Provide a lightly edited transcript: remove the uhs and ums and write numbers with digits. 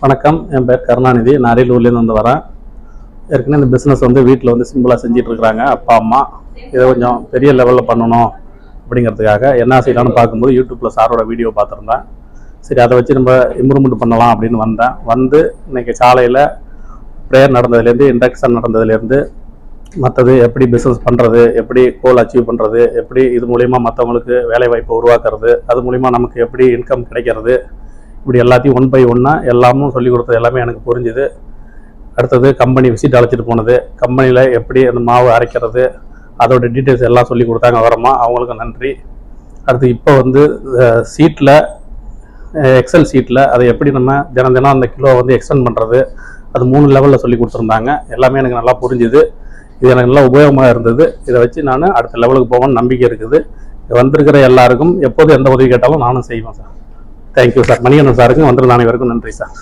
வணக்கம், என் பேர் கருணாநிதி. நான் அரியலூர்லேருந்து வரேன். ஏற்கனவே இந்த பிஸ்னஸ் வீட்டில் சிம்பிளாக செஞ்சுட்டு இருக்கிறாங்க அப்பா அம்மா. இதை கொஞ்சம் பெரிய லெவலில் பண்ணணும் அப்படிங்கிறதுக்காக என்ன செய்யலாம்னு பார்க்கும்போது யூடியூப்பில் சாரோட வீடியோ பார்த்துருந்தேன். சரி, அதை வச்சு நம்ம இம்ப்ரூவ்மெண்ட் பண்ணலாம் அப்படின்னு வந்தேன். இன்றைக்கி சாலையில் ப்ரேயர் நடந்ததுலேருந்து, இண்டக்ஷன் நடந்ததுலேருந்து, மற்றது எப்படி பிஸ்னஸ் பண்ணுறது, எப்படி கோல் அச்சீவ் பண்ணுறது, எப்படி இது மூலிமா மற்றவங்களுக்கு வேலைவாய்ப்பை உருவாக்குறது, அது மூலிமா நமக்கு எப்படி இன்கம் கிடைக்கிறது, இப்படி எல்லாத்தையும் ஒன் பை ஒன்னாக எல்லாமும் சொல்லிக் கொடுத்தது எல்லாமே எனக்கு புரிஞ்சுது. அடுத்தது கம்பெனி விசிட் அழைச்சிட்டு போனது, கம்பெனியில் எப்படி அந்த மாவு அரைக்கிறது, அதோட டீட்டெயில்ஸ் எல்லாம் சொல்லி கொடுத்தாங்க விவரமாக. அவங்களுக்கு நன்றி. அடுத்து இப்போ சீட்டில், எக்ஸல் சீட்டில் அதை எப்படி நம்ம தினம் அந்த கிலோ எக்ஸ்டெண்ட் பண்ணுறது, அது 3 லெவலில் சொல்லி கொடுத்துருந்தாங்க. எல்லாமே எனக்கு நல்லா புரிஞ்சுது. இது எனக்கு நல்லா உபயோகமாக இருந்தது. இதை வச்சு நான் அடுத்த லெவலுக்கு போவேன்னு நம்பிக்கை இருக்குது. வந்திருக்கிற எல்லாருக்கும் எப்போது எந்த உதவி கேட்டாலும் நானும் செய்வேன் சார். Thank you sir. மணிகண்டன் சாருக்கும் வந்திருந்த அனைவருக்கும் நன்றி சார்.